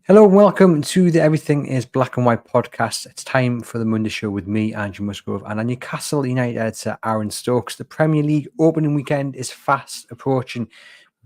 Hello and welcome to the Everything is Black and White podcast. It's time for the Monday show with me, Andrew Musgrove, and our Newcastle United editor, Aaron Stokes. The Premier League opening weekend is fast approaching,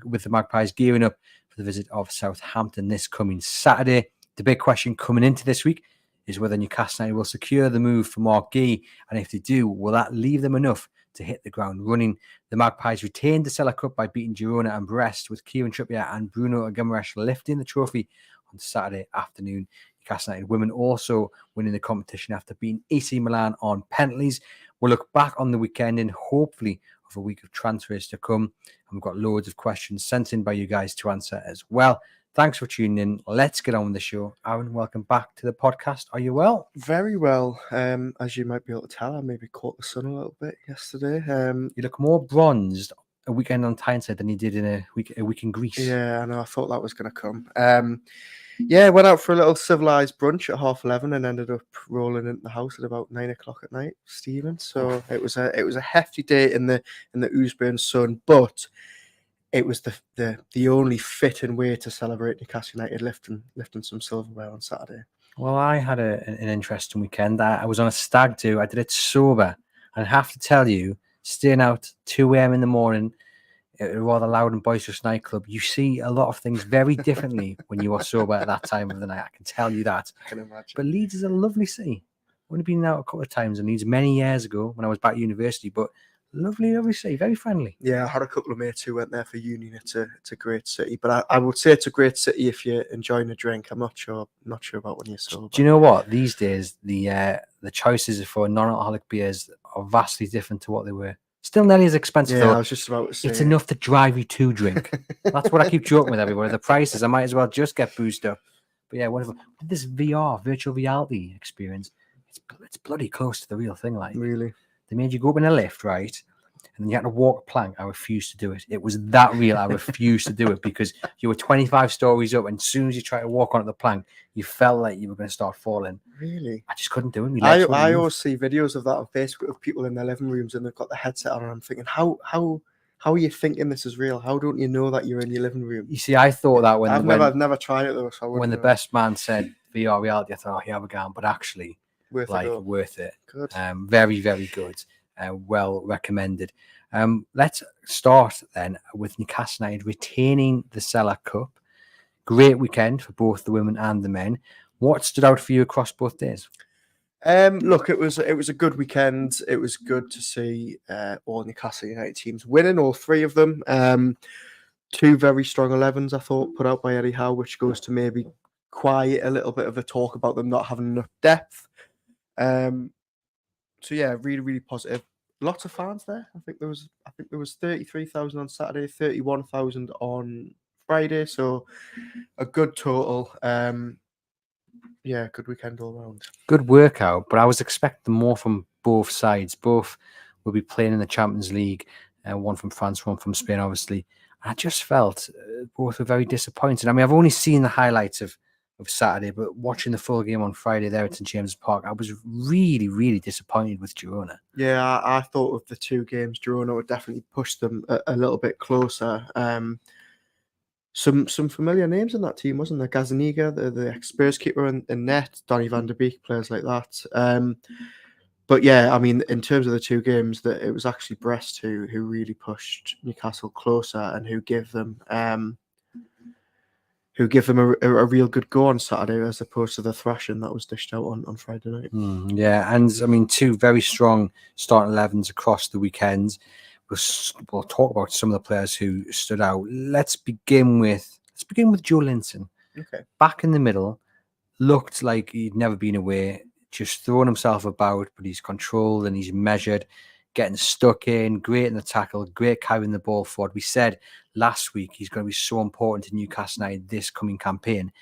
with the Magpies gearing up for the visit of Southampton this coming Saturday. The big question coming into this week is whether Newcastle United will secure the move for Marc Guehi, and if they do, will that leave them enough to hit the ground running? The Magpies retained the Sela Cup by beating Girona and Brest, with Kieran Trippier and Bruno Guimaraes lifting the trophy on Saturday afternoon. Newcastle United women also winning the competition after beating AC Milan on penalties. We'll look back on the weekend and hopefully of a week of transfers to come. And we've got loads of questions sent in by you guys to answer as well. Thanks for tuning in. Let's get on with the show. Aaron, welcome back to the podcast. Are you well? Very well. As you might be able to tell, I maybe caught the sun a little bit yesterday. You look more bronzed a weekend on Tyneside than you did in a week in Greece. Yeah, I know. I thought that was going to come. Went out for a little civilized brunch at 11:30 and ended up rolling into the house at about 9 o'clock at night, Stephen. So it was a hefty day in the Oosburn sun, but it was the only fitting way to celebrate Newcastle United lifting some silverware on Saturday. Well, I had an interesting weekend. I was on a stag do. I did it sober, and I have to tell you, staying out 2 a.m. in the morning at a rather loud and boisterous nightclub, you see a lot of things very differently when you are sober at that time of the night. I can tell you that. I can imagine. But Leeds is a lovely city. I've only been out a couple of times in Leeds many years ago when I was back at university, but lovely, lovely city, very friendly. Yeah, I had a couple of mates who went there for uni. It's a great city, but I would say it's a great city if you're enjoying a drink. I'm not sure about when you're sober. Do you know what? These days, the choices for non-alcoholic beers are vastly different to what they were. Still nearly as expensive. Yeah, though. I was just about to say it's enough to drive you to drink. That's what I keep joking with everybody. The prices, I might as well just get boozed up. But yeah, whatever. This VR, virtual reality experience, it's bloody close to the real thing. Like, really, they made you go up in a lift, right? And then you had to walk a plank. I refused to do it. It was that real. I refused to do it because you were 25 stories up, and as soon as you tried to walk onto the plank, you felt like you were going to start falling. Really? I just couldn't do it. I always see videos of that on Facebook of people in their living rooms and they've got the headset on, and I'm thinking, how are you thinking this is real? How don't you know that you're in your living room? You see, I thought that I've never tried it though. So when the best man said VR reality, I thought, oh, yeah, we're going, but actually, worth it. Good. Very, very good. Well recommended. Let's start then with Newcastle United retaining the Sela Cup. Great weekend for both the women and the men. What stood out for you across both days? Look, it was a good weekend. It was good to see all Newcastle United teams winning, all three of them. 2 very strong 11s, I thought, put out by Eddie Howe, which goes to maybe quiet a little bit of the talk about them not having enough depth. So yeah, really, really positive. Lots of fans there. I think there was 33,000 on Saturday, 31,000 on Friday. So a good total. Yeah, good weekend all round. Good workout, but I was expecting more from both sides. Both will be playing in the Champions League, one from France, one from Spain, obviously. I just felt both were very disappointed. I mean, I've only seen the highlights of Saturday, but watching the full game on Friday there at St James's Park, I was really, really disappointed with Girona. Yeah, I thought of the 2 games, Girona would definitely push them a little bit closer. Some familiar names in that team, wasn't there? Gazaniga, the ex-Spurs keeper, and net, Donny van der Beek, players like that. But yeah, I mean, in terms of the 2 games, that it was actually Brest who really pushed Newcastle closer and who give them a real good go on Saturday, as opposed to the thrashing that was dished out on Friday night. Yeah, and I mean, 2 very strong starting 11s across the weekend. We'll talk about some of the players who stood out. Let's begin with Joe Linton. Okay. Back in the middle, looked like he'd never been away, just throwing himself about, but he's controlled and he's measured, getting stuck in, great in the tackle, great carrying the ball forward. We said last week he's going to be so important to Newcastle United this coming campaign.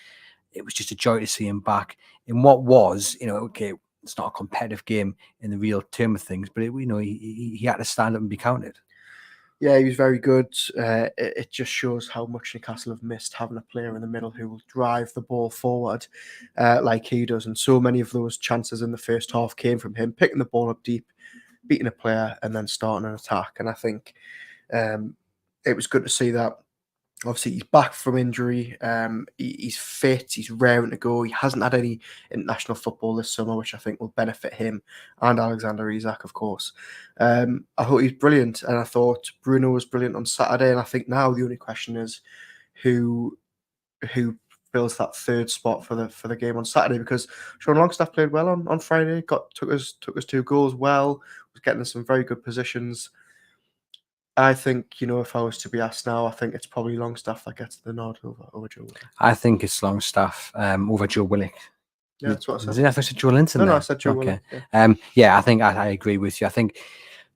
It was just a joy to see him back in what was, okay, it's not a competitive game in the real term of things, but he had to stand up and be counted. Yeah, he was very good. It just shows how much Newcastle have missed having a player in the middle who will drive the ball forward like he does. And so many of those chances in the first half came from him picking the ball up deep, beating a player, and then starting an attack. And I think it was good to see that. Obviously, he's back from injury. He's fit. He's raring to go. He hasn't had any international football this summer, which I think will benefit him and Alexander Isak, of course. I thought he's brilliant, and I thought Bruno was brilliant on Saturday. And I think now the only question is who fills that third spot for the game on Saturday, because Sean Longstaff played well on Friday. Took us 2 goals well. Was getting in some very good positions. I think, if I was to be asked now, I think it's probably Longstaff that gets the nod over Joe Willock. I think it's Longstaff over Joe Willock. Yeah, that's what I said. Did I say Joe Linton? No, I said Joe Willock. Yeah, I think I agree with you. I think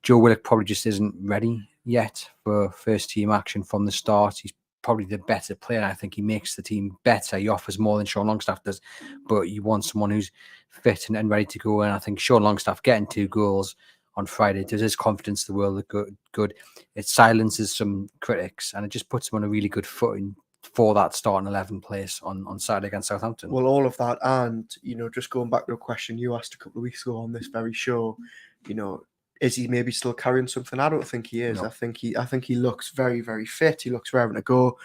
Joe Willock probably just isn't ready yet for first team action from the start. He's probably the better player. I think he makes the team better. He offers more than Sean Longstaff does, but you want someone who's fit and ready to go. And I think Sean Longstaff getting 2 goals on Friday does his confidence the world good. It silences some critics and it just puts him on a really good footing for that starting 11 place on Saturday against Southampton. Well, all of that, and just going back to a question you asked a couple of weeks ago on this very show, is he maybe still carrying something? I don't think he is. No. I think he looks very, very fit. He looks raring to go.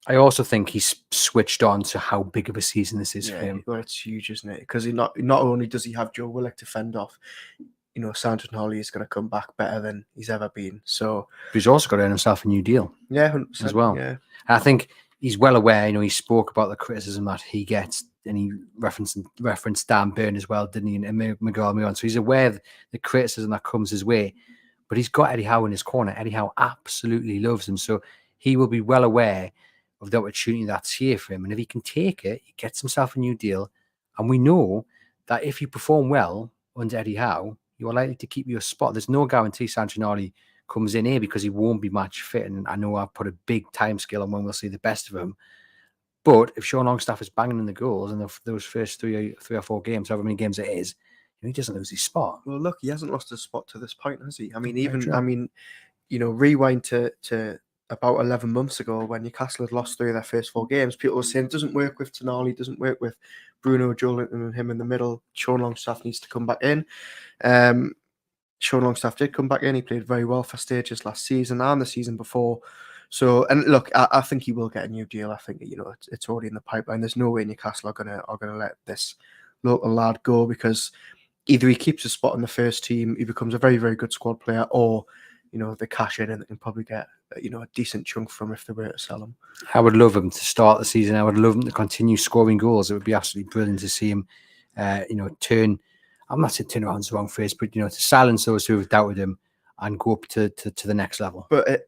I also think he's switched on to how big of a season this is for him. Well, it's huge, isn't it? Because not only does he have Joe Willock to fend off, Sandra Tonali is going to come back better than he's ever been. So, but he's also got to earn himself a new deal. Yeah, 100%, as well. Yeah, and I think he's well aware. He spoke about the criticism that he gets, and he referenced Dan Burn as well, didn't he? And Miguel Almiron. So he's aware of the criticism that comes his way. But he's got Eddie Howe in his corner. Eddie Howe absolutely loves him, so he will be well aware of the opportunity that's here for him. And if he can take it, he gets himself a new deal. And we know that if you perform well under Eddie Howe, you are likely to keep your spot. There's no guarantee Santonali comes in here because he won't be match fit. And I know I've put a big time scale on when we'll see the best of him. But if Sean Longstaff is banging in the goals in those first three or four games, however many games it is, he doesn't lose his spot. Well, look, he hasn't lost his spot to this point, has he? I mean, rewind to about 11 months ago when Newcastle had lost 3 of their first 4 games, people were saying it doesn't work with Tonali, doesn't work with Bruno, Joe Linton and him in the middle. Sean Longstaff needs to come back in. Sean Longstaff did come back in. He played very well for stages last season and the season before. So, and look, I think he will get a new deal. I think it's already in the pipeline. There's no way Newcastle are gonna let this local lad go, because either he keeps his spot in the first team, he becomes a very, very good squad player, or they cash in and they can probably get a decent chunk from him if they were to sell him. I would love him to start the season. I would love him to continue scoring goals. It would be absolutely brilliant to see him, turn. I'm not saying turn around the wrong phrase, but to silence those who have doubted him and go up to the next level. But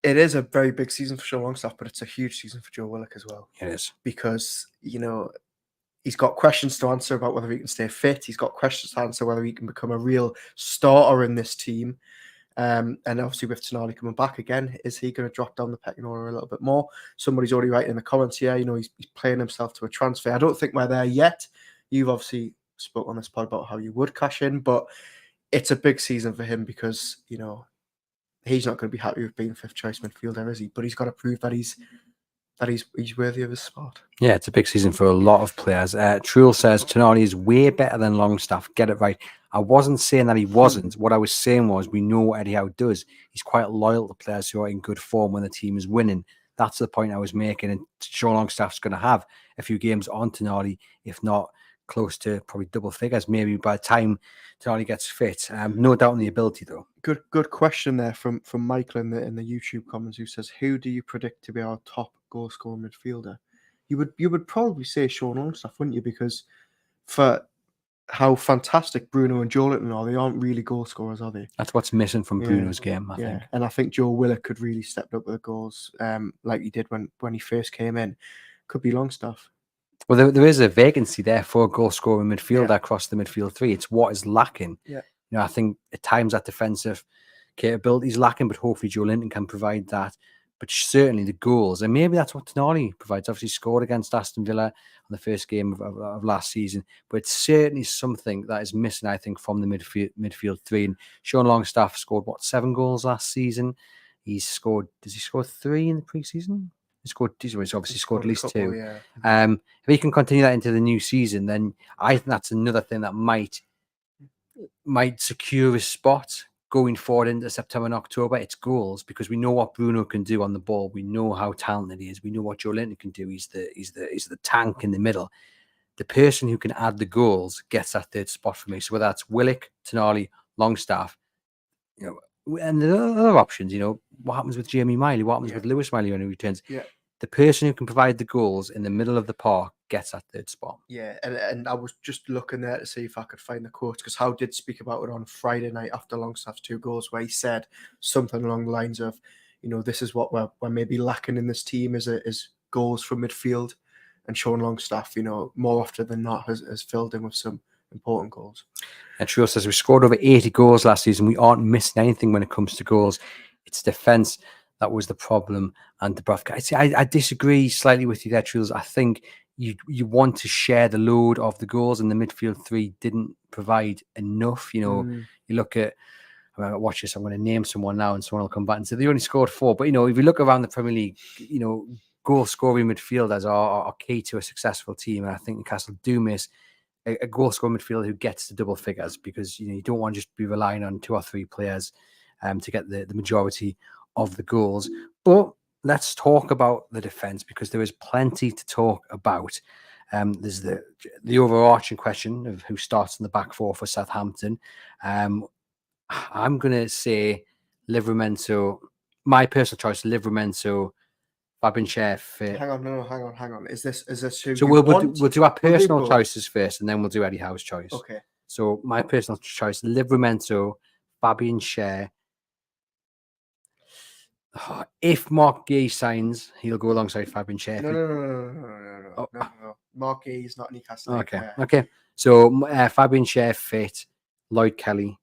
it is a very big season for Sean Longstaff, but it's a huge season for Joe Willock as well. It is, because he's got questions to answer about whether he can stay fit. He's got questions to answer whether he can become a real starter in this team. And obviously with Tonali coming back again, is he going to drop down the pecking order a little bit more? Somebody's already writing in the comments here, he's playing himself to a transfer. I don't think we're there yet. You've obviously spoke on this pod about how you would cash in, but it's a big season for him because, he's not going to be happy with being 5th choice midfielder, is he? But he's got to prove that he's worthy of his spot. Yeah, it's a big season for a lot of players. Truel says Tonali is way better than Longstaff. Get it right. I wasn't saying that he wasn't. What I was saying was we know what Eddie Howe does. He's quite loyal to players who are in good form when the team is winning. That's the point I was making. And Sean Longstaff's going to have a few games on Tonali, if not close to probably double figures, maybe by the time Tonali gets fit. No doubt in the ability, though. Good question there from Michael in the YouTube comments, who says, who do you predict to be our top goal scoring midfielder? You would probably say Sean Longstaff, wouldn't you? Because for how fantastic Bruno and Joe Linton are, they aren't really goal scorers, are they? That's what's missing from Bruno's game, I think. And I think Joe Willock could really step up with the goals, like he did when he first came in. Could be Longstaff. Well, there is a vacancy there for a goal scoring midfielder across the midfield 3. It's what is lacking. Yeah. I think at times that defensive capability is lacking, but hopefully Joe Linton can provide that. But certainly the goals, and maybe that's what Tonali provides. Obviously scored against Aston Villa on the first game of last season, but it's certainly something that is missing, I think, from the midfield 3. And Sean Longstaff scored 7 goals last season. Does he score 3 in the preseason? He's obviously scored at least 2. Yeah. If he can continue that into the new season, then I think that's another thing that might secure his spot going forward into September and October, it's goals, because we know what Bruno can do on the ball. We know how talented he is. We know what Joe Linton can do. He's the tank in the middle. The person who can add the goals gets that third spot for me. So whether that's Willock, Tonali, Longstaff, and there are other options, what happens with Jamie Miley? What happens with Lewis Miley when he returns? Yeah. The person who can provide the goals in the middle of the park gets that third spot. Yeah, and I was just looking there to see if I could find the quote, because Howe did speak about it on Friday night after Longstaff's 2 goals, where he said something along the lines of, this is what we're maybe lacking in this team is goals from midfield, and Sean Longstaff, more often than not has filled in with some important goals. And Trio says we scored over 80 goals last season. We aren't missing anything when it comes to goals. It's defence that was the problem, and Dubravka. I disagree slightly with you there, Truls. I think you want to share the load of the goals, and the midfield 3 didn't provide enough. You look at, watch this, I'm going to name someone now, and someone will come back and say they only scored 4. But, if you look around the Premier League, goal scoring midfielders are key to a successful team. And I think Newcastle do miss a goal scoring midfielder who gets to double figures, because, you don't want to just be relying on 2 or 3 players to get the majority of the goals. But let's talk about the defence, because there is plenty to talk about. There's the overarching question of who starts in the back 4 for Southampton. I'm going to say Livramento. My personal choice, Livramento, Fabian Schär. Hang on. Is this who so we'll do our personal choices first, and then we'll do Eddie Howe's choice. Okay. So my personal choice, Livramento, Fabian Schär. If Marc Guehi signs, he'll go alongside Fabian Schär. No. Marc Guehi is not Newcastle. Okay. So Fabian Schär fit, Lloyd Kelly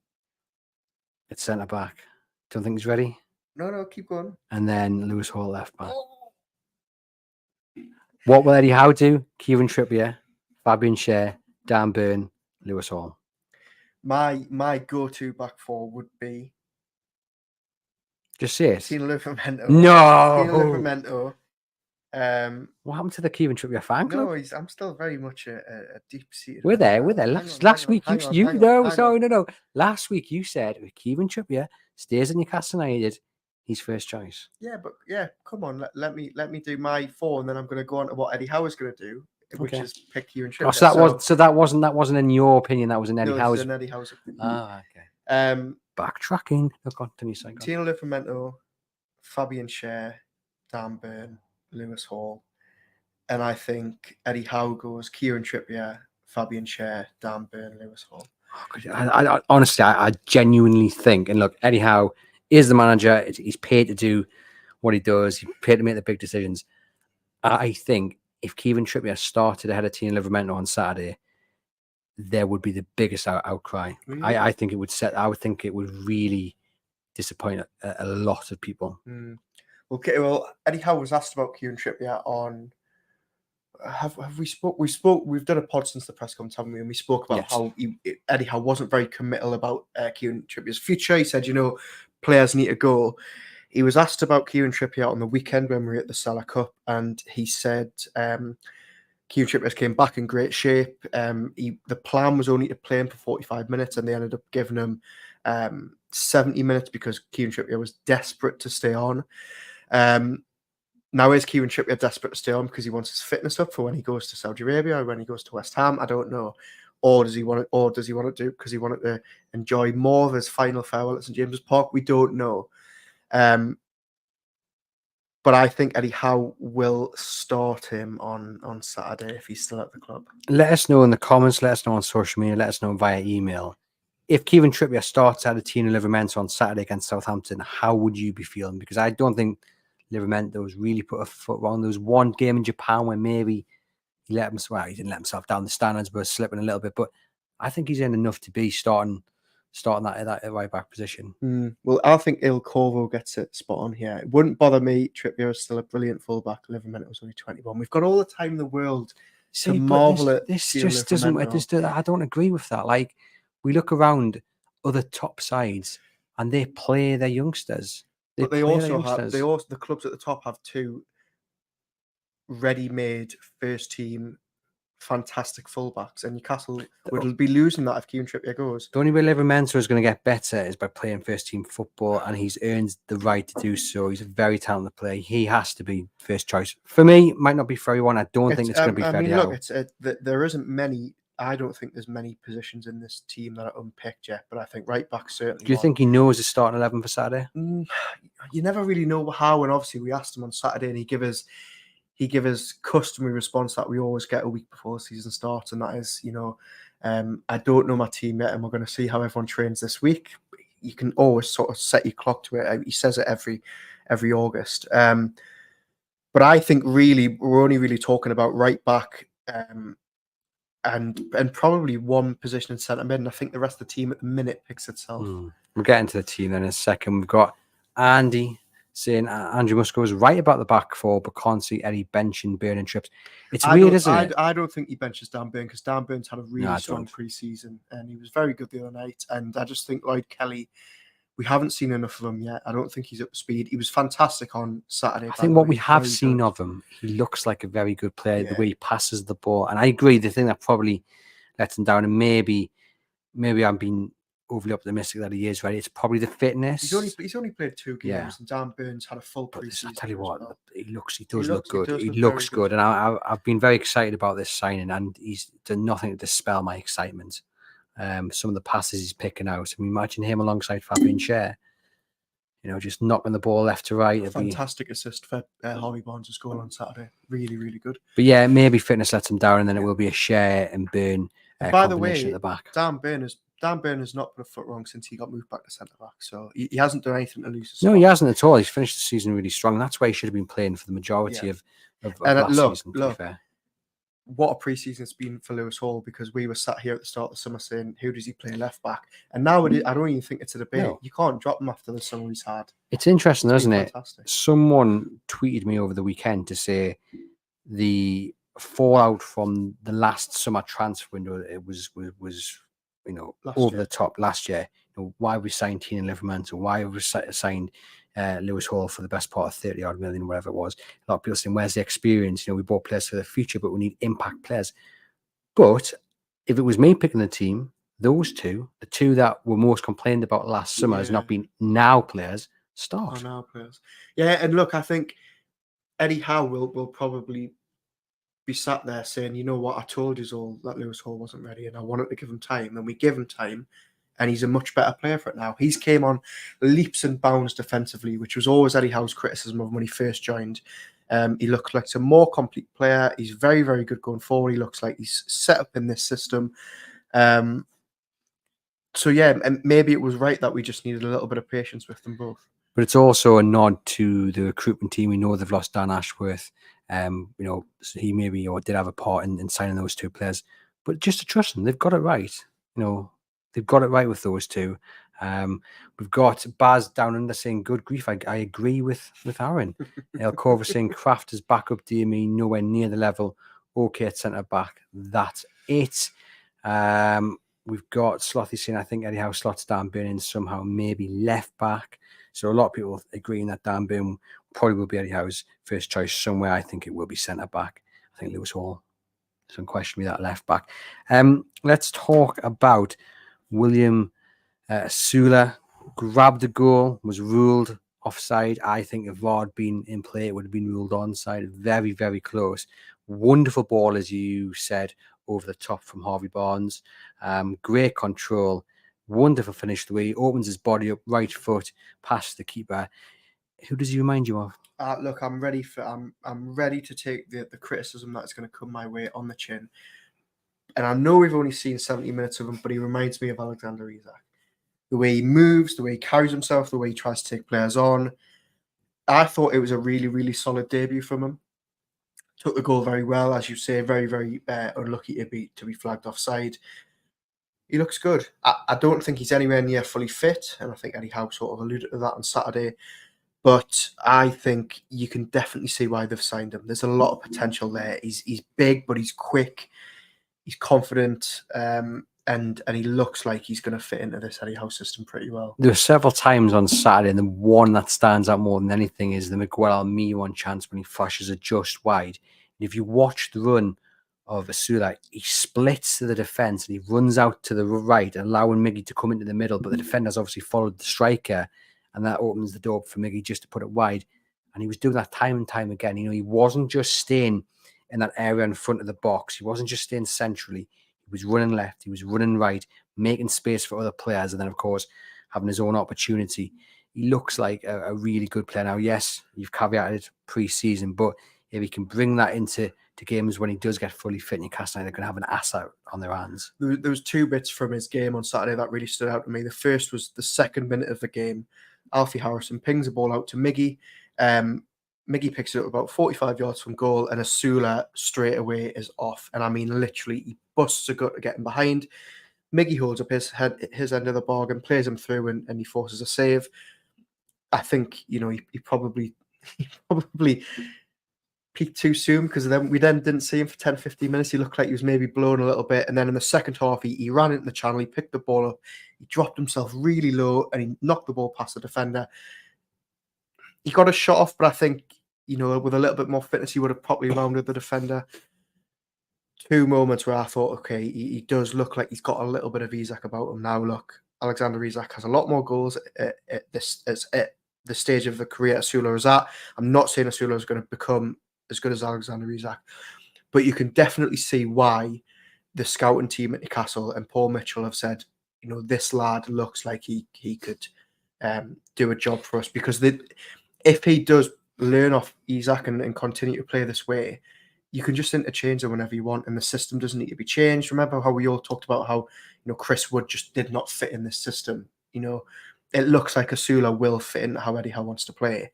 at centre back. Don't think he's ready. No, keep going. And then Lewis Hall left back. What will Eddie Howe do? Kieran Trippier, Fabian Schär, Dan Burn, Lewis Hall. My go-to back 4 would be. Just say it. Tino Livramento. No. Tino Livramento. What happened to the Kieran Trippier fan club? No, I'm still very much a deep-seated. We're there. Last week No. Last week you said Kieran Trippier stays in Newcastle United, he's first choice. Yeah, but come on, let me do my 4, and then I'm going to go on to what Eddie Howe is going to do, which is pick Kieran Trippier. So that wasn't in your opinion. That was in Eddie Howe's. In Eddie Howe's opinion. Ah, okay. Backtracking. Tino Livramento, Fabian Schär, Dan Burn, Lewis Hall, and I think Eddie Howe goes Kieran Trippier, Fabian Schär, Dan Burn, Lewis Hall. I honestly, I genuinely think, and look, Eddie Howe is the manager. He's paid to do what he does. He's paid to make the big decisions. I think if Kieran Trippier started ahead of Tino Livramento on Saturday, there would be the biggest outcry. Really? I think it would I would think it would really disappoint a lot of people. Okay, well, Eddie Howe was asked about Kieran Trippier on. Have we spoke? We've done a pod since the press conference, haven't we? And we spoke about how Eddie Howe wasn't very committal about Kieran Trippier's future. He said, players need to go. He was asked about Kieran Trippier on the weekend when we were at the Sela Cup, and he said Kieran Trippier came back in great shape. The plan was only to play him for 45 minutes, and they ended up giving him 70 minutes because Kieran Trippier was desperate to stay on. Now, is Kieran Trippier desperate to stay on because he wants his fitness up for when he goes to Saudi Arabia or when he goes to West Ham? I don't know. Or does he want to do because he wanted to enjoy more of his final farewell at St James's Park? We don't know. But I think Eddie Howe will start him on Saturday if he's still at the club. Let us know in the comments. Let us know on social media. Let us know via email. If Kieran Trippier starts out of Tino Livramento on Saturday against Southampton, how would you be feeling? Because I don't think Livramento's really put a foot wrong. There was one game in Japan where maybe he didn't let himself down the standards, but slipping a little bit. But I think he's in enough to be starting that right back position. Well, I think Il Corvo gets it spot on here. It wouldn't bother me. Trippier is still a brilliant fullback. Livermento was only 21. We've got all the time in the world to marvel at. This just doesn't. I don't agree with that. Like, we look around other top sides and they play their youngsters. But they also have. The clubs at the top have 2 ready-made first team fantastic fullbacks, and Newcastle will be losing that if Kieran Trippier goes. The only way Livramento is going to get better is by playing first team football, and he's earned the right to do so. He's a very talented player. He has to be first choice. For me, might not be for everyone. I don't think it's going to be for everyone. There isn't many. I don't think there's many positions in this team that are unpicked yet, but I think right back certainly. Do you think he knows his starting 11 for Saturday? You never really know how, and obviously we asked him on Saturday, and he gave us customary response that we always get a week before the season starts, and that is, I don't know my team yet, and we're going to see how everyone trains this week. You can always sort of set your clock to it. He says it every August. But I think really we're only really talking about right back and probably one position in centre mid, and I think the rest of the team at the minute picks itself. We'll get into the team then in a second. We've got Andy saying Andrew Musgrove was right about the back four, but can't see Eddie benching Burn and Trips. It's weird, isn't it? I don't think he benches Dan Burn, because Dan Burn's had a really strong pre-season, and he was very good the other night. And I just think Lloyd Kelly, we haven't seen enough of him yet. I don't think he's up to speed. He was fantastic on Saturday. I think what we have seen of him, he looks like a very good player, the way he passes the ball. And I agree, the thing that probably lets him down, and maybe I'm being overly optimistic that he is ready, it's probably the fitness. He's only played 2 games, and Dan Burns had a full pre-season. I tell you what, he does look good. He looks good. And I've been very excited about this signing, and he's done nothing to dispel my excitement. Some of the passes he's picking out. I mean, imagine him alongside Fabian Schär, just knocking the ball left to right. Fantastic assist for Harvey Barnes' goal on Saturday. Really, really good. But yeah, maybe fitness lets him down, and then it will be a Schär and Burn. By the way, at the back. Dan Burn has not put a foot wrong since he got moved back to centre back. So he hasn't done anything to lose his spot. No, he hasn't at all. He's finished the season really strong. That's why he should have been playing for the majority of last season. To be fair. What a pre-season it's been for Lewis Hall, because we were sat here at the start of the summer saying, who does he play left back? And now I don't even think it's a debate. No. You can't drop him after the summer he's had. It's interesting, isn't it? Someone tweeted me over the weekend to say the fallout from the last summer transfer window, it was over the top last year. Why we signed Tina Livramento, why we signed Lewis Hall for the best part of 30 odd million, whatever it was. A lot of people saying, where's the experience? We bought players for the future, but we need impact players. But if it was me picking the team, those two, the two that were most complained about last summer has not been now players, start. Now players. Yeah, and look, I think Eddie Howe will probably be sat there saying, you know what, I told you all that Lewis Hall wasn't ready, and I wanted to give him time, and we give him time, and he's a much better player for it now. He's came on leaps and bounds defensively, which was always Eddie Howe's criticism of him when he first joined. He looks like a more complete player. He's very, very good going forward. He looks like he's set up in this system. So yeah, and maybe it was right that we just needed a little bit of patience with them both. But it's also a nod to the recruitment team. We know they've lost Dan Ashworth. So he maybe did have a part in signing those two players. But just to trust them, they've got it right. They've got it right with those two. We've got Baz down under saying, good grief. I agree with Aaron. El Corver saying, Kraft is back up, dear me, nowhere near the level. Okay at centre back. That's it. We've got Slothy saying, I think Eddie Howe slots Dan Burn in somehow, maybe left back. So a lot of people agreeing that Dan Burn probably will be Eddie Howe's first choice somewhere. I think it will be centre back. I think Lewis Hall, so question me that left back. Let's talk about William Osula. Grabbed the goal, was ruled offside. I think if VAR had been in play, it would have been ruled onside. Very, very close. Wonderful ball, as you said, over the top from Harvey Barnes. Great control. Wonderful finish the way he opens his body up, right foot, past the keeper. Who does he remind you of? Look, I'm ready to take the criticism that's going to come my way on the chin. And I know we've only seen 70 minutes of him, but he reminds me of Alexander Isak. The way he moves, the way he carries himself, the way he tries to take players on. I thought it was a really, really solid debut from him. Took the goal very well, as you say, very, very unlucky to be flagged offside. He looks good. I don't think he's anywhere near fully fit, and I think Eddie Howe sort of alluded to that on Saturday. But I think you can definitely see why they've signed him. There's a lot of potential there. He's big, but he's quick. He's confident, and he looks like he's going to fit into this Eddie Howe system pretty well. There were several times on Saturday, and the one that stands out more than anything is the Miguel Almiron chance when he flashes it just wide. And if you watch the run of Osula, he splits to the defence and he runs out to the right, allowing Miggy to come into the middle. But the defenders obviously followed the striker, and that opens the door for Miggy just to put it wide. And he was doing that time and time again. You know, he wasn't just staying in that area in front of the box. He wasn't just staying centrally. He was running left. He was running right, making space for other players. And then, of course, having his own opportunity. He looks like a really good player. Now, yes, you've caveated pre-season, but if he can bring that into games when he does get fully fit, Newcastle United are going to have an asset on their hands. There was two bits from his game on Saturday that really stood out to me. The first was the second minute of the game. Alfie Harrison pings the ball out to Miggy. Miggy picks it up about 45 yards from goal, and Osula straight away is off. And I mean, literally, he busts a gut to get him behind. Miggy holds up his end of the bargain, plays him through, and he forces a save. I think, you know, he probably peaked too soon, because we didn't see him for 10-15 minutes. He looked like he was maybe blown a little bit, and then in the second half he ran into the channel, he picked the ball up, he dropped himself really low, and he knocked the ball past the defender. He got a shot off, but I think, you know, with a little bit more fitness, he would have probably rounded the defender. Two moments where I thought, okay, he does look like he's got a little bit of Isak about him now. Look, Alexander Isak has a lot more goals at the stage of the career Osula is at. I'm not saying Osula is going to become as good as Alexander Isak, but you can definitely see why the scouting team at Newcastle and Paul Mitchell have said, you know, this lad looks like he could do a job for us, because if he does learn off Isak and continue to play this way, you can just interchange them whenever you want, and the system doesn't need to be changed. Remember how we all talked about how, you know, Chris Wood just did not fit in this system. You know, it looks like Osula will fit into how Eddie Howe wants to play.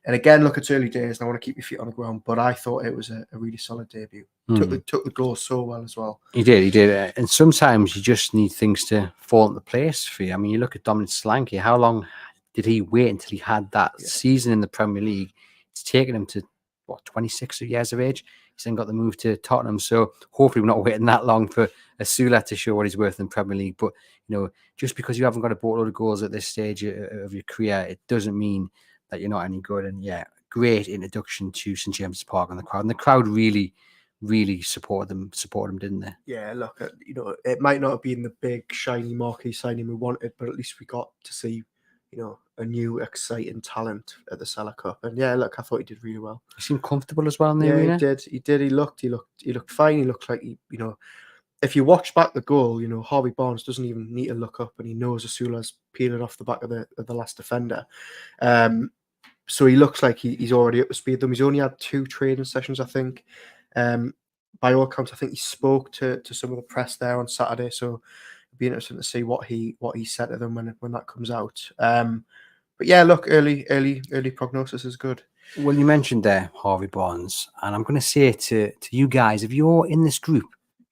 And again, look, it's early days, and I want to keep your feet on the ground, but I thought it was a really solid debut. Took the goal so well as well. He did. And sometimes you just need things to fall into place for you. I mean, you look at Dominic Solanke. How long did he wait until he had that season in the Premier League? It's taken him to, 26 years of age. He's then got the move to Tottenham. So hopefully we're not waiting that long for Osula to show what he's worth in the Premier League. But, you know, just because you haven't got a boatload of goals at this stage of your career, it doesn't mean that you're not any good. And yeah, great introduction to St James's Park and the crowd. And the crowd really supported him, didn't they? Yeah, look, you know, it might not have been the big, shiny, marquee signing we wanted, but at least we got to see, you know, a new, exciting talent at the Sela Cup. And yeah, look, I thought he did really well. He seemed comfortable as well in the arena. He did. He looked fine. He looked like you know, if you watch back the goal, you know, Harvey Barnes doesn't even need to look up, and he knows Osula's peeling off the back of the last defender. So he looks like he's already up to speed with them. He's only had 2 training sessions, I think. By all accounts, I think he spoke to some of the press there on Saturday. So it'll be interesting to see what he said to them when that comes out. But yeah, look, early prognosis is good. Well, you mentioned there Harvey Barnes, and I'm going to say to you guys, if you're in this group,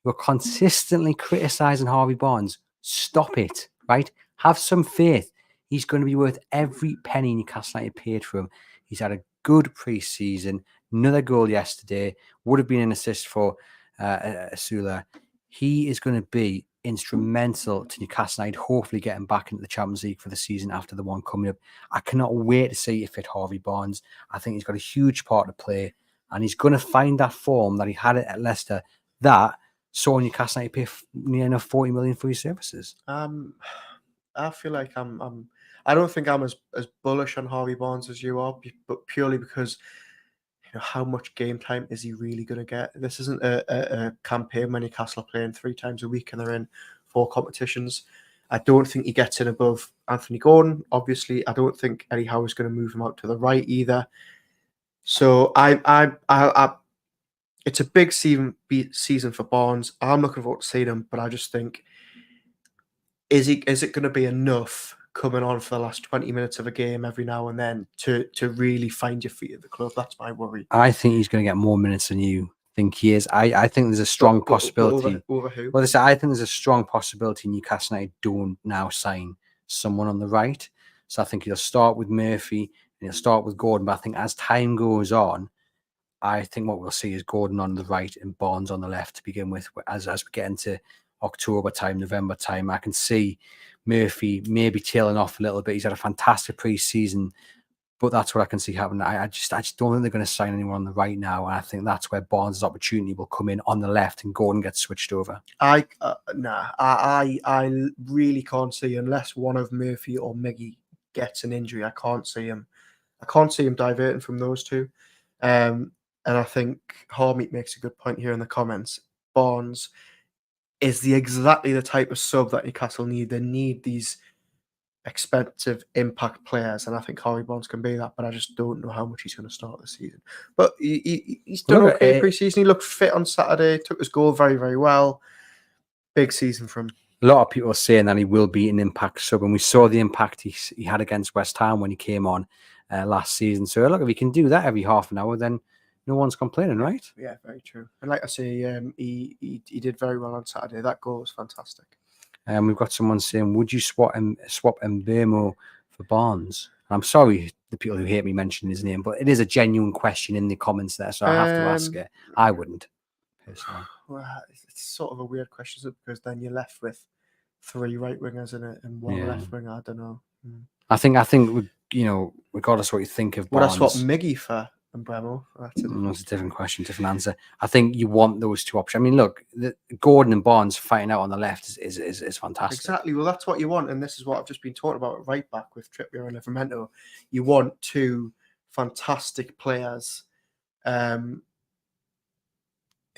you're consistently criticising Harvey Barnes, stop it, right? Have some faith. He's going to be worth every penny Newcastle United paid for him. He's had a good pre-season, another goal yesterday, would have been an assist for Osula. He is going to be instrumental to Newcastle United hopefully getting back into the Champions League for the season after the one coming up. I cannot wait to see if it Harvey Barnes. I think he's got a huge part to play, and he's going to find that form that he had at Leicester that saw Newcastle United pay near enough 40 million for his services. I feel like I don't think I'm as bullish on Harvey Barnes as you are, but purely because, you know, how much game time is he really going to get? This isn't a campaign when Newcastle are playing 3 times a week and they're in 4 competitions. I don't think he gets in above Anthony Gordon. Obviously, I don't think Eddie Howe is going to move him out to the right either. So it's a big season for Barnes. I'm looking forward to seeing him, but I just think, is it going to be enough coming on for the last 20 minutes of a game every now and then to really find your feet at the club? That's my worry. I think he's going to get more minutes than you think he is. I think there's a strong possibility. Over who? Well, I think there's a strong possibility Newcastle United don't now sign someone on the right. So I think he'll start with Murphy and he'll start with Gordon. But I think as time goes on, I think what we'll see is Gordon on the right and Barnes on the left to begin with. As we get into October time, November time, I can see Murphy maybe tailing off a little bit. He's had a fantastic pre-season, But that's what I can see happening. I just don't think they're going to sign anyone on the right now. And I think that's where Barnes' opportunity will come in on the left and Gordon gets switched over. I really can't see, unless one of Murphy or Miggy gets an injury. I can't see him diverting from those two. And I think Harmeet makes a good point here in the comments. Barnes is exactly the type of sub that Newcastle need. They need these expensive impact players, and I think Harvey Barnes can be that, but I just don't know how much he's going to start this season. But he's done okay pre-season. He looked fit on Saturday, took his goal very, very well. Big season from him. A lot of people are saying that he will be an impact sub, and we saw the impact he had against West Ham when he came on last season. So look, if he can do that every half an hour, then no one's complaining, right? Yeah, very true. And like I say, he did very well on Saturday. That goal was fantastic. We've got someone saying, would you swap Mbemo for Barnes? I'm sorry, the people who hate me mentioning his name, but it is a genuine question in the comments there, so I have to ask it. I wouldn't, personally. Well, it's sort of a weird question, because then you're left with 3 right wingers and 1 left winger. I don't know. I think regardless of what you think of Barnes, would I swap Miggy for Mbemo? That's a different question, different answer. I think you want those two options. I mean, look, Gordon and Barnes fighting out on the left is fantastic. Exactly. Well, that's what you want, and this is what I've just been talking about at right back with Trippier and Livramento. You want 2 fantastic players,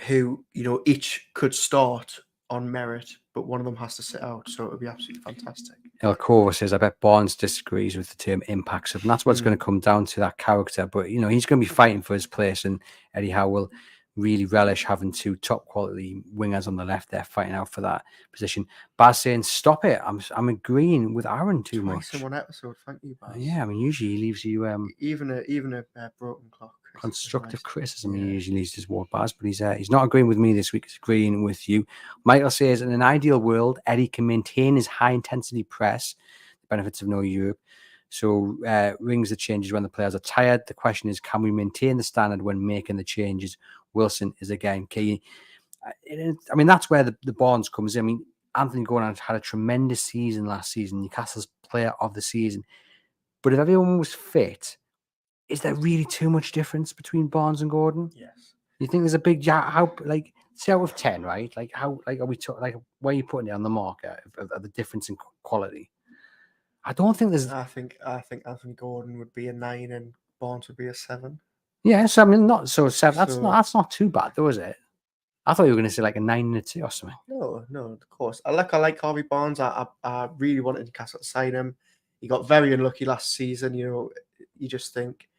who each could start on merit, but one of them has to sit out, so it would be absolutely fantastic. El Coro says, I bet Barnes disagrees with the term impact sub, and that's what's going to come down to, that character. But he's going to be fighting for his place, and Eddie Howe will really relish having 2 top quality wingers on the left there fighting out for that position. Baz saying, stop it, I'm agreeing with Aaron too much. In one episode, thank you, Baz. Yeah, I mean, usually he leaves you even a broken clock. Constructive criticism. He usually leaves his word, Baz, but he's not agreeing with me this week. He's agreeing with you. Michael says, in an ideal world, Eddie can maintain his high intensity press, the benefits of no Europe. So rings the changes when the players are tired. The question is, can we maintain the standard when making the changes? Wilson is again key. I mean, that's where the Barnes comes in. I mean, Anthony Gordon had a tremendous season last season, Newcastle's player of the season. But if everyone was fit, is there really too much difference between Barnes and Gordon? Yes. You think there's a big say out of 10, right? Are we where are you putting it on the marker of the difference in quality? I don't think there's. I think Anthony Gordon would be a 9 and Barnes would be a 7. Yeah, so I mean, not so 7. That's not too bad, though, is it? I thought you were going to say like a 9 and a 2 or something. No, of course. I like Harvey Barnes. I really wanted Newcastle to sign him. He got very unlucky last season. You just think,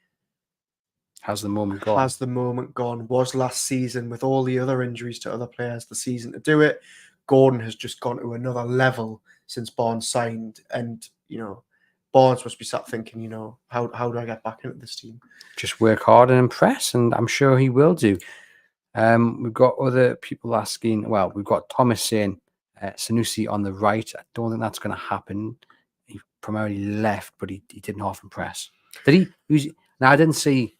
how's the moment gone? Has the moment gone? Was last season, with all the other injuries to other players, the season to do it? Gordon has just gone to another level since Barnes signed, and Barnes must be sat thinking, how do I get back into this team? Just work hard and impress, and I'm sure he will do. We've got other people asking. Well, we've got Thomas saying Sanusi on the right. I don't think that's going to happen. He primarily left, but he didn't half impress. Did he? Now I didn't see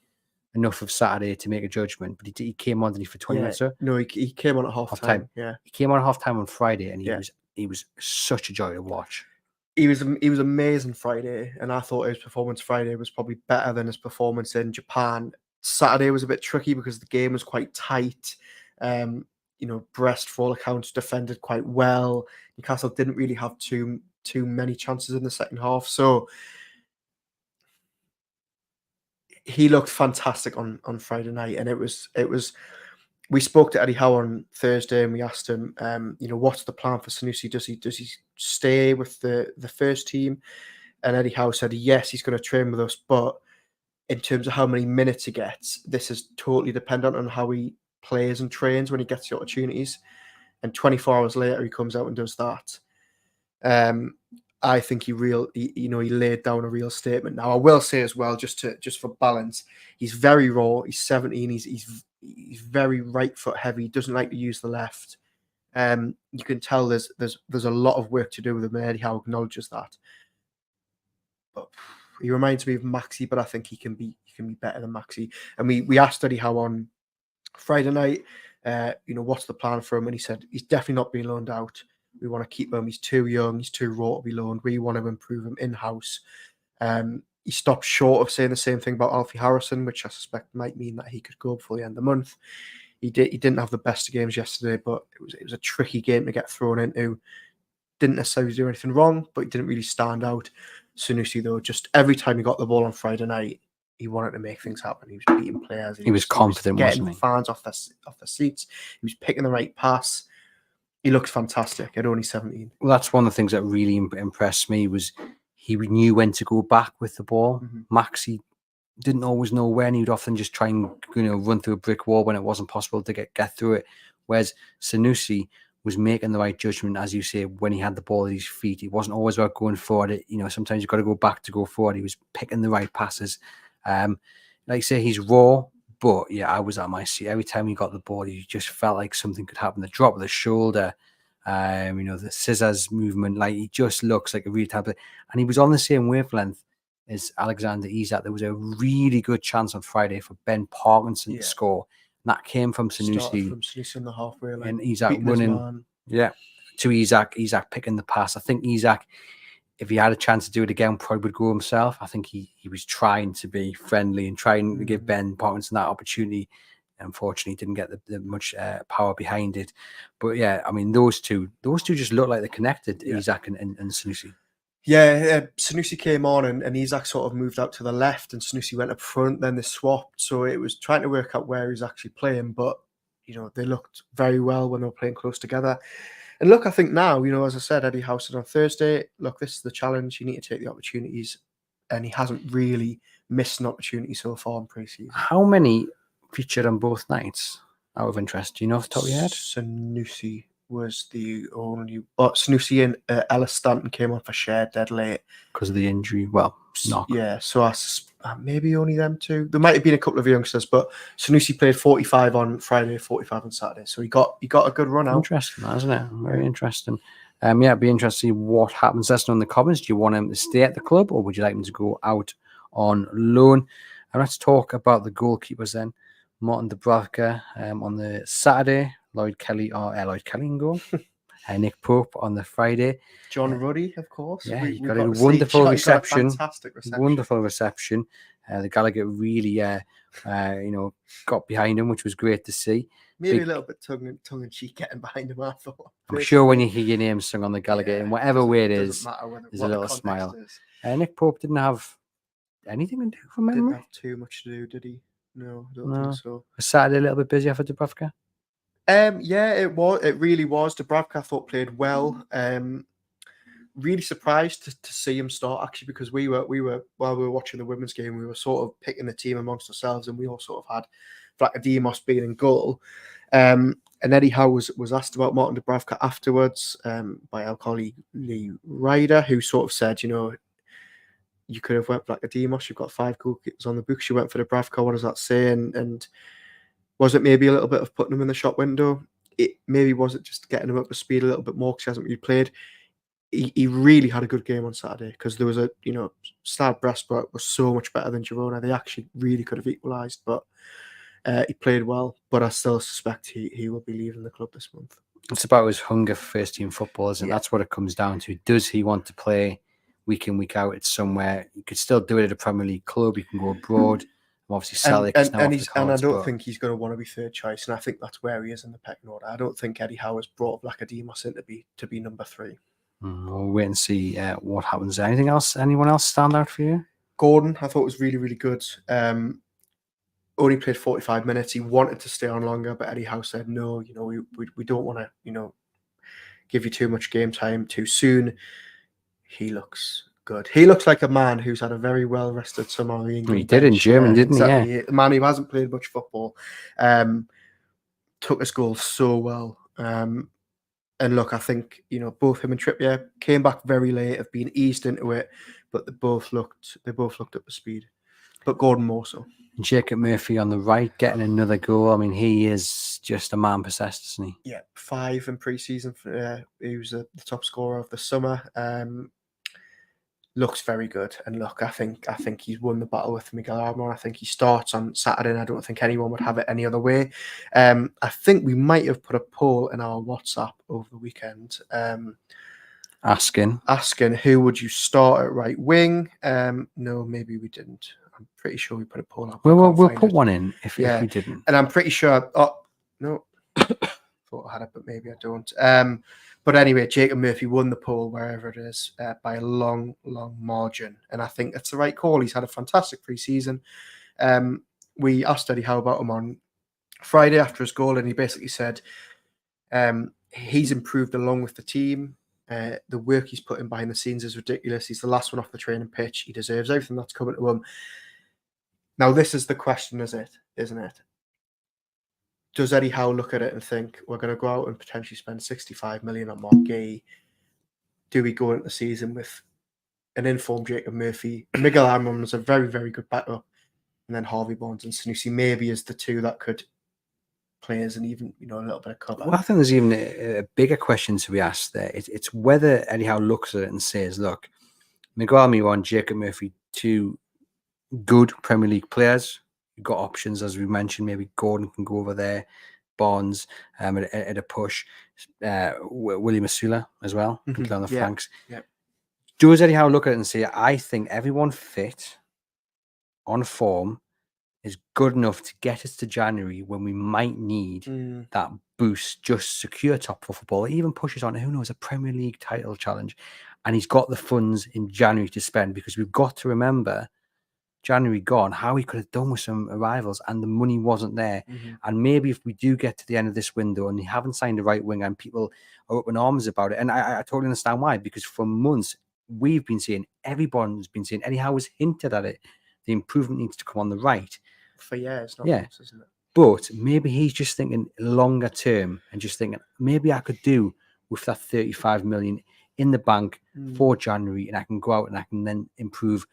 enough of Saturday to make a judgment, but he came on, didn't he, for 20 minutes? Sir? No, he came on at half time. Yeah, he came on at half time on Friday, and he was such a joy to watch. He was amazing Friday, and I thought his performance Friday was probably better than his performance in Japan. Saturday was a bit tricky because the game was quite tight. Brest, for all accounts, defended quite well. Newcastle didn't really have too many chances in the second half, so he looked fantastic on Friday night. And it was. We spoke to Eddie Howe on Thursday, and we asked him, what's the plan for Sanusi? Does he stay with the first team? And Eddie Howe said, yes, he's going to train with us, but in terms of how many minutes he gets, this is totally dependent on how he plays and trains when he gets the opportunities. And 24 hours later, he comes out and does that. I think he laid down a real statement. Now, I will say as well, just for balance, he's very raw. He's 17. He's very right foot heavy. He doesn't like to use the left. You can tell there's a lot of work to do with him, and Eddie Howe acknowledges that. But he reminds me of Maxi, but I think he can be better than Maxi. And we asked Eddie Howe on Friday night, what's the plan for him? And he said he's definitely not being loaned out. We want to keep him. He's too young. He's too raw to be loaned. We want to improve him in-house. he stopped short of saying the same thing about Alfie Harrison, which I suspect might mean that he could go before the end of the month. He didn't have the best of games yesterday, but it was a tricky game to get thrown into. Didn't necessarily do anything wrong, but he didn't really stand out. Sanusi, though, just every time he got the ball on Friday night, he wanted to make things happen. He was beating players. He was confident, getting wasn't he? fans off their seats. He was picking the right pass. He looked fantastic at only 17. Well, that's one of the things that really impressed me was he knew when to go back with the ball. Maxi didn't always know when. He'd often just try and run through a brick wall when it wasn't possible to get through it. Whereas Sanusi was making the right judgment, as you say, when he had the ball at his feet. It wasn't always about going forward. Sometimes you've got to go back to go forward. He was picking the right passes. Like I say, he's raw, but yeah, I was at my seat. Every time he got the ball, you just felt like something could happen. The drop of the shoulder, the scissors movement, like he just looks like a real tablet. And he was on the same wavelength as Alexander Isak. There was a really good chance on Friday for Ben Parkinson to score. And that came from Sanusi. From Sanusi in the halfway line. And Isak running to Isak. Isak picking the pass. I think Isak, if he had a chance to do it again, probably would go himself. I think he was trying to be friendly and trying to give Ben Parkinson that opportunity. Unfortunately, didn't get the much power behind it. But yeah, I mean, those two just look like they're connected, Isak and Sanusi. Yeah, Sanusi came on and Isak sort of moved out to the left and Sanusi went up front, then they swapped. So it was trying to work out where he's actually playing, but, they looked very well when they were playing close together. And look, I think now, as I said, Eddie Howe said on Thursday, look, this is the challenge. You need to take the opportunities. And he hasn't really missed an opportunity so far in pre-season. How many featured on both nights, out of interest? Do you know off the top of your head? Sanusi was the only... Sanusi and Ellis Stanton came on for shared dead late. Because of the injury? Well, knock. Yeah, so maybe only them two. There might have been a couple of youngsters, but Sanusi played 45 on Friday, 45 on Saturday. So he got a good run out. Interesting, isn't it? Very interesting. It'd be interesting to see what happens. Let us know in the comments. Do you want him to stay at the club or would you like him to go out on loan? And let's talk about the goalkeepers then. Martin Dubravka on the Saturday. Lloyd Kelly in goal. Nick Pope on the Friday. John Ruddy, of course. Yeah, he got a wonderful reception. Fantastic reception. Wonderful reception. The Gallagher really, got behind him, which was great to see. Maybe a little bit tongue in cheek getting behind him, I thought. I'm sure when you hear your name sung on the Gallagher, in whatever way it is, there's a little smile. Nick Pope didn't have anything to do from memory. Didn't have too much to do, did he? No, I don't think so. Was Saturday a little bit busier for Dubravka? Yeah, it was. It really was. Dubravka, I thought, played well. Really surprised to see him start, actually, because we were while we were watching the women's game, we were sort of picking the team amongst ourselves, and we all sort of had Vlachodimos being in goal. And Eddie Howe was asked about Martin Dubravka afterwards by our colleague Lee Ryder, who sort of said, you could have went Vlachodimos. You've got 5 goalkeepers on the books. You went for Dubravka. What does that say? And was it maybe a little bit of putting him in the shop window? It maybe wasn't just getting him up to speed a little bit more because he hasn't really played. He really had a good game on Saturday because there was Stade Brest was so much better than Girona. They actually really could have equalised, but he played well. But I still suspect he will be leaving the club this month. It's about his hunger for first team football, isn't it? That's what it comes down to. Does he want to play week in, week out? It's somewhere. You could still do it at a Premier League club. You can go abroad. Obviously, Celtic's now off the cards, I don't think he's going to want to be third choice, and I think that's where he is in the pecking order. I don't think Eddie Howe has brought Vlachodimos in to be number 3. We'll wait and see what happens. Anything else? Anyone else stand out for you? Gordon, I thought was really, really good. Only played 45 minutes. He wanted to stay on longer, but Eddie Howe said, no, we don't want to, give you too much game time too soon. He looks good. He looks like a man who's had a very well-rested summer. He did in Germany, didn't he? Exactly. Yeah. A man who hasn't played much football. Took his goal so well. And look, I think, both him and Trippier came back very late, have been eased into it, but they both looked up to speed. But Gordon more so. And Jacob Murphy on the right, getting another goal. I mean, he is just a man possessed, isn't he? Yeah, 5 in pre-season. He was the top scorer of the summer. Looks very good. And look, I think he's won the battle with Miguel Almiron. I think he starts on Saturday, and I don't think anyone would have it any other way. I think we might have put a poll in our WhatsApp over the weekend. Asking. who would you start at right wing. No, maybe we didn't. I'm pretty sure we put a poll up. We'll put one in if Yeah. we didn't. And I'm pretty sure. Oh no, thought I had it, but maybe I don't. But anyway, Jacob Murphy won the poll wherever it is by a long margin, and I think that's the right call. He's had a fantastic pre-season. We asked Eddie Howe about him on Friday after his goal, and he basically said he's improved along with the team. The work he's put in behind the scenes is ridiculous. He's the last one off the training pitch. He deserves everything that's coming to him. Now, this is the question, isn't it? Does Eddie Howe look at it and think, we're going to go out and potentially spend 65 million on Marc Guehi? Do we go into the season with an informed Jacob Murphy? Miguel Almiron was a very, very good backup. And then Harvey Barnes and Sanusi maybe is the two that could play as an even, a little bit of cover. Well, I think there's even a bigger question to be asked there. It's whether Eddie Howe looks at it and says, look, Miguel Almiron, Jacob Murphy, two good Premier League players. You've got options, as we mentioned. Maybe Gordon can go over there, Barnes at a push, William Osula as well, can play on the flanks. Yeah. Does Eddie Howe look at it and say, I think everyone fit on form is good enough to get us to January when we might need that boost, just secure top four football, even pushes on, who knows, a Premier League title challenge. And he's got the funds in January to spend, because we've got to remember January gone, how he could have done with some arrivals and the money wasn't there. And maybe if we do get to the end of this window and they haven't signed the right winger and people are up in arms about it, and I totally understand why, because for months we've been seeing, everyone's been saying, Eddie Howe has hinted at it, the improvement needs to come on the right. For years, not months, isn't it? But maybe he's just thinking longer term and just thinking, maybe I could do with that 35 million in the bank for January, and I can go out and I can then improve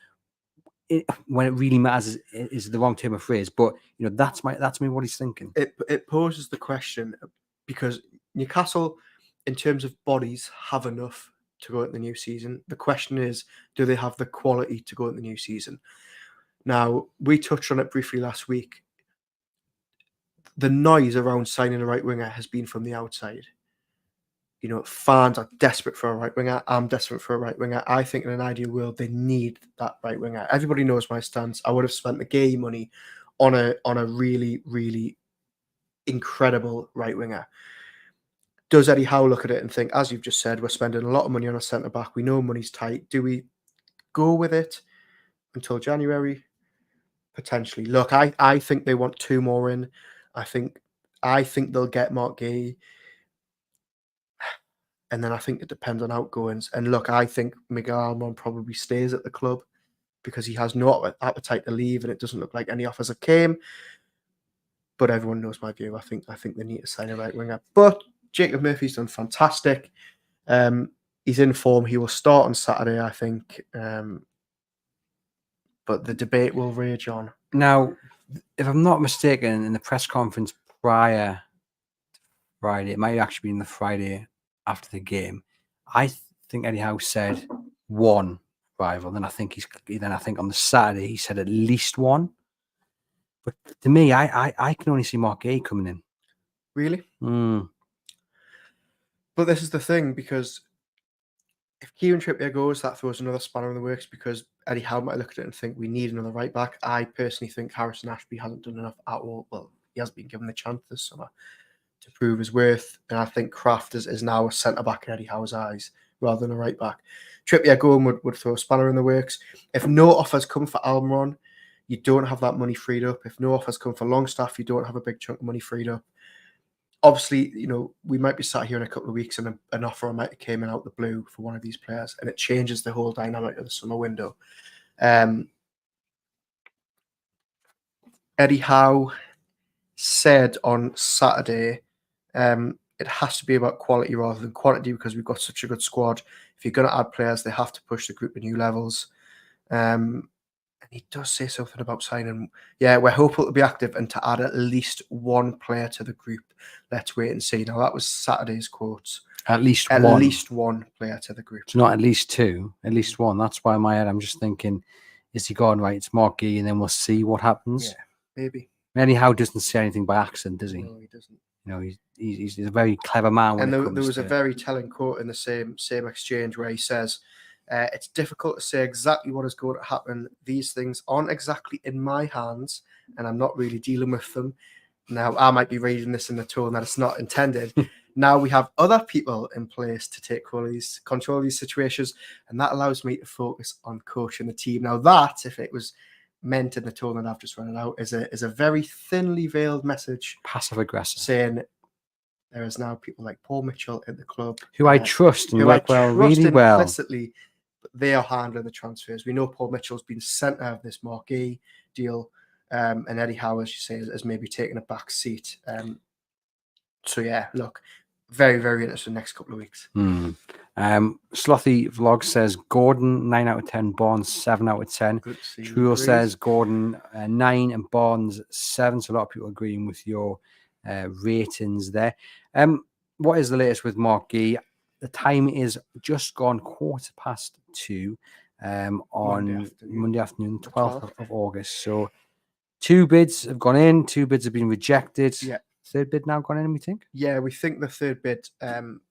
it when it really matters. Is the wrong term of phrase, but that's me what he's thinking. It poses the question, because Newcastle, in terms of bodies, have enough to go into the new season. The question is, do they have the quality to go into the new season? Now, we touched on it briefly last week. The noise around signing a right winger has been from the outside. Fans are desperate for a right winger. I'm desperate for a right winger. I think in an ideal world, they need that right winger. Everybody knows my stance. I would have spent the Guehi money on a really, really incredible right winger. Does Eddie Howe look at it and think, as you've just said, we're spending a lot of money on a centre-back. We know money's tight. Do we go with it until January? Potentially. Look, I think they want two more in. I think they'll get Marc Guehi. And then I think it depends on outgoings. And look, I think Miguel Almiron probably stays at the club because he has no appetite to leave, and it doesn't look like any offers have came. But everyone knows my view. I think they need to sign a right winger. But Jacob Murphy's done fantastic. He's in form. He will start on Saturday, I think. But the debate will rage on. Now, if I'm not mistaken, in the press conference prior to Friday, it might actually be in the Friday after the game, I think Eddie Howe said one rival. Then I think on the Saturday he said at least one. But to me, I can only see Marc Guehi coming in. Really? But this is the thing, because if Kieran Trippier goes, that throws another spanner in the works, because Eddie Howe might look at it and think we need another right back. I personally think Harrison Ashby hasn't done enough at all. Well, he hasn't been given the chance this summer to prove his worth. And I think Kraft is now a centre-back in Eddie Howe's eyes rather than a right back. Trippier going would throw a spanner in the works. If no offers come for Almiron, you don't have that money freed up. If no offers come for Longstaff, you don't have a big chunk of money freed up. Obviously, we might be sat here in a couple of weeks and an offer might have came in out the blue for one of these players, and it changes the whole dynamic of the summer window. Eddie Howe said on Saturday, it has to be about quality rather than quantity, because we've got such a good squad. If you're going to add players, they have to push the group to new levels. And he does say something about signing. Yeah, we're hopeful to be active and to add at least one player to the group. Let's wait and see. Now, that was Saturday's quotes. At least one player to the group. It's not at least two, at least one. That's why in my head I'm just thinking, is he gone right? It's Marc Guehi, and then we'll see what happens. Yeah, maybe. Eddie Howe doesn't say anything by accident, does he? No, he doesn't. You know, he's a very clever man when And it comes there was to a very telling quote in the same exchange where he says, "It's difficult to say exactly what is going to happen. These things aren't exactly in my hands, and I'm not really dealing with them." Now, I might be reading this in the tone that it's not intended. Now we have other people in place to take control of these situations, and that allows me to focus on coaching the team. Now, that, if it was meant in the tone that I've just run it out, is a very thinly veiled message, passive aggressive, saying there is now people like Paul Mitchell at the club who I trust and who I work well, trust really well. implicitly. But they are handling the transfers. We know Paul Mitchell's been centre of this Marc Guehi deal. And Eddie Howe, as you say, has maybe taken a back seat. So yeah, look, very, very interesting next couple of weeks. Slothy Vlog says Gordon 9 out of 10, Barnes 7 out of 10. True says Gordon 9 and Barnes 7. So a lot of people agreeing with your ratings there. What is the latest with Marc Guehi? The time is just gone 2:15 on Monday afternoon, 12th of August. So 2 bids have gone in, 2 bids have been rejected. Yeah. Third bid now gone in, we think? Yeah, we think the third bid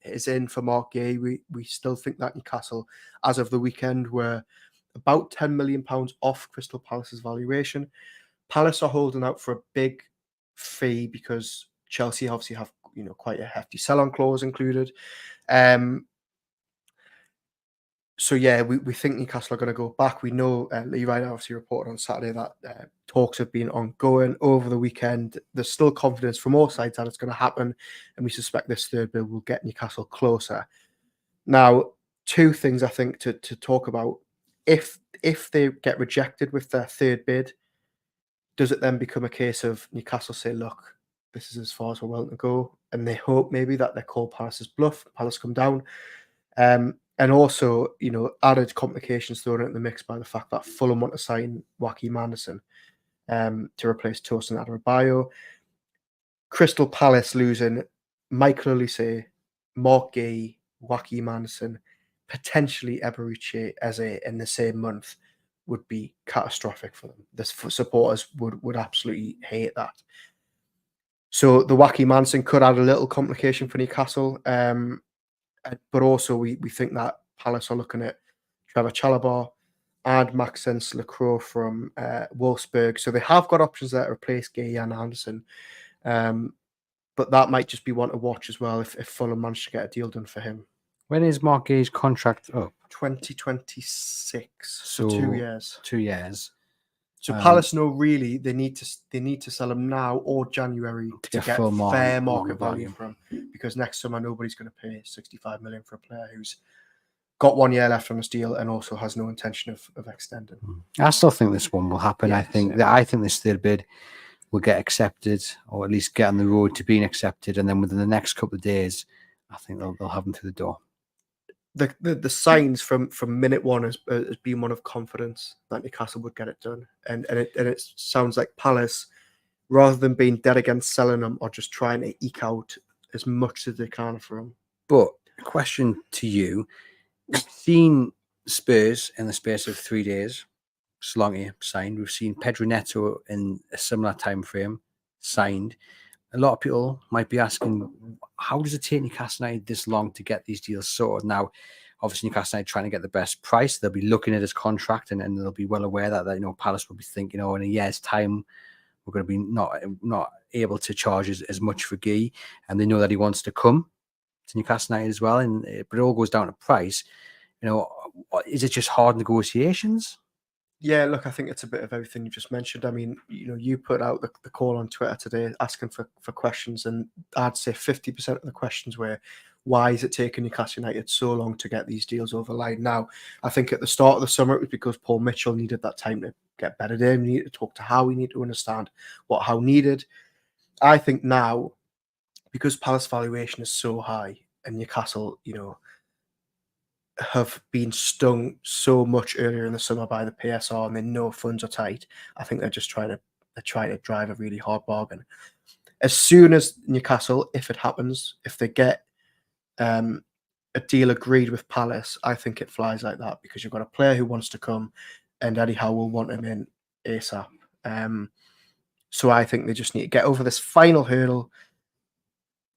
is in for Marc Guehi. We still think that Newcastle, as of the weekend, were about £10 million off Crystal Palace's valuation. Palace are holding out for a big fee because Chelsea obviously have quite a hefty sell-on clause included. So yeah, we think Newcastle are going to go back. We know Lee Ryan obviously reported on Saturday that talks have been ongoing over the weekend. There's still confidence from all sides that it's going to happen, and we suspect this third bid will get Newcastle closer. Now, 2 things I think to talk about. If they get rejected with their third bid, does it then become a case of Newcastle say, look, this is as far as we're willing to go, and they hope maybe that they call Palace's bluff, Palace come down. And also, added complications thrown into the mix by the fact that Fulham want to sign Joachim Andersen to replace Tosin Adarabioyo. Crystal Palace losing Michael Olise, Marc Guehi, Joachim Andersen, potentially Eberechi Eze in the same month would be catastrophic for them. The supporters would absolutely hate that. So the Joachim Andersen could add a little complication for Newcastle. But also, we think that Palace are looking at Trevor Chalobah and Maxence Lacroix from Wolfsburg. So they have got options there to replace Guehi and Anderson. But that might just be one to watch as well if Fulham manage to get a deal done for him. When is Marc Guehi's contract up? 2026. So 2 years. 2 years. So Palace know really they need to sell him now or January to get fair market value from him, because next summer nobody's going to pay 65 million for a player who's got 1 year left on his deal and also has no intention of extending. I still think this one will happen. Yeah, I think this third bid will get accepted, or at least get on the road to being accepted, and then within the next couple of days, I think they'll have them through the door. The signs from minute one has been one of confidence that Newcastle would get it done, and it sounds like Palace, rather than being dead against selling them, are just trying to eke out as much as they can for him. But question to you: we've seen Spurs in the space of 3 days, Solanke signed. We've seen Pedro Neto in a similar time frame signed. A lot of people might be asking, how does it take Newcastle United this long to get these deals sorted? Now, obviously, Newcastle United trying to get the best price. They'll be looking at his contract, and they'll be well aware that Palace will be thinking, in a year's time, we're going to be not able to charge as much for Guehi, and they know that he wants to come to Newcastle United as well. But it all goes down to price. Is it just hard negotiations? Yeah, look, I think it's a bit of everything you just mentioned. I mean, you put out the call on Twitter today asking for questions, and I'd say 50% of the questions were, why is it taking Newcastle United so long to get these deals over the line? Now, I think at the start of the summer, it was because Paul Mitchell needed that time to get better in. We need to talk to Howe. We need to understand what Howe needed. I think now, because Palace valuation is so high and Newcastle, have been stung so much earlier in the summer by the PSR, and they know funds are tight. I think they're just trying to drive a really hard bargain. As soon as Newcastle, if it happens, if they get a deal agreed with Palace, I think it flies like that, because you've got a player who wants to come, and Eddie Howe will want him in ASAP. So I think they just need to get over this final hurdle,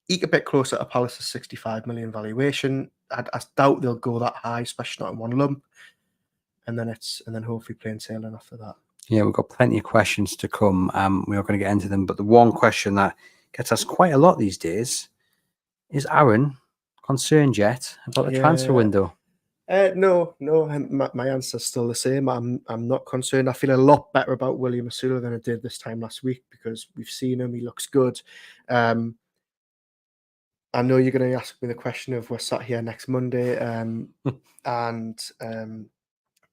eke a bit closer to Palace's 65 million valuation. I doubt they'll go that high, especially not in one lump. And then hopefully plain sailing after that. Yeah, we've got plenty of questions to come. We are going to get into them, but the one question that gets us quite a lot these days is Aaron concerned yet about the transfer window? No. My answer's still the same. I'm not concerned. I feel a lot better about William Osula than I did this time last week because we've seen him. He looks good. I know you're going to ask me the question of we're sat here next Monday, and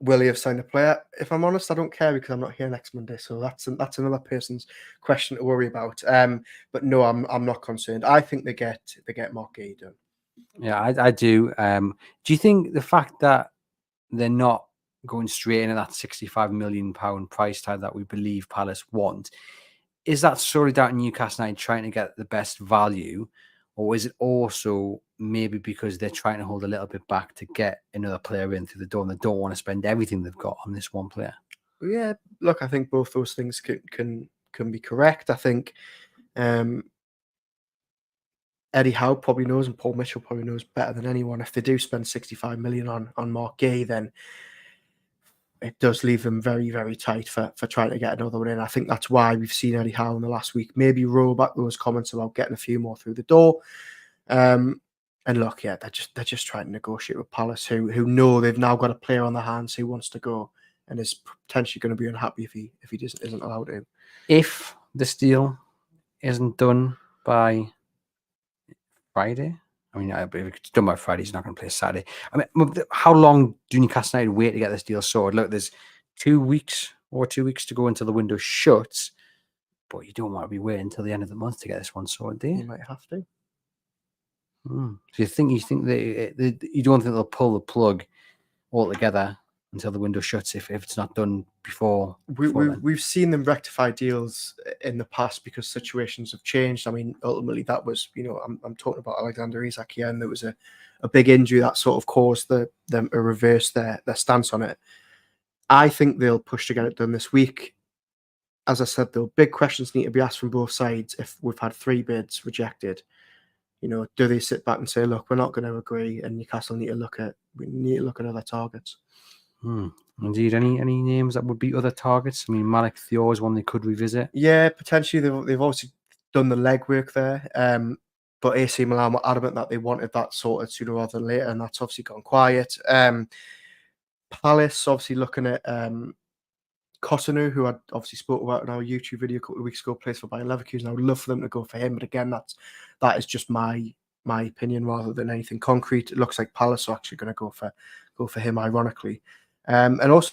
will he have signed a player? If I'm honest, I don't care because I'm not here next Monday. So that's another person's question to worry about. But no, I'm not concerned. I think they get Marc Guehi done. Yeah, I do. Do you think the fact that they're not going straight into that £65 million price tag that we believe Palace want, is that solely down to Newcastle United trying to get the best value, or is it also maybe because they're trying to hold a little bit back to get another player in through the door and they don't want to spend everything they've got on this one player? Yeah, look, I think both those things can be correct. I think Eddie Howe probably knows, and Paul Mitchell probably knows better than anyone. If they do spend 65 million on Marc Guehi, then it does leave them very, very tight for trying to get another one in. I think that's why we've seen Eddie Howe in the last week maybe roll back those comments about getting a few more through the door. And look, yeah, they're just trying to negotiate with Palace, who know they've now got a player on their hands who wants to go and is potentially going to be unhappy if he isn't allowed in. If this deal isn't done by Friday, I mean, if it's done by Friday, he's not going to play Saturday. I mean, how long do Newcastle United wait to get this deal sorted? Look, there's 2 weeks to go until the window shuts, but you don't want to be waiting until the end of the month to get this one sorted, do you? You might have to. So you think that you don't think they'll pull the plug altogether until the window shuts if it's not done before? We've seen them rectify deals in the past because situations have changed. I mean, ultimately that was, I'm talking about Alexander Isak here, and there was a big injury that sort of caused them to reverse their stance on it. I think they'll push to get it done this week. As I said, though, big questions need to be asked from both sides. If we've had 3 bids rejected, do they sit back and say, look, we're not going to agree, and Newcastle need to look at other targets? Indeed, any names that would be other targets? I mean, Malik Thiaw is one they could revisit. Yeah, potentially. They've obviously done the legwork there, but AC Milan were adamant that they wanted that sorted sooner rather than later, and that's obviously gone quiet. Palace obviously looking at Cotonou, who I obviously spoke about in our YouTube video a couple of weeks ago, plays for Bayer Leverkusen. I would love for them to go for him, but again, that is just my opinion rather than anything concrete. It looks like Palace are actually going to go for him, ironically. And also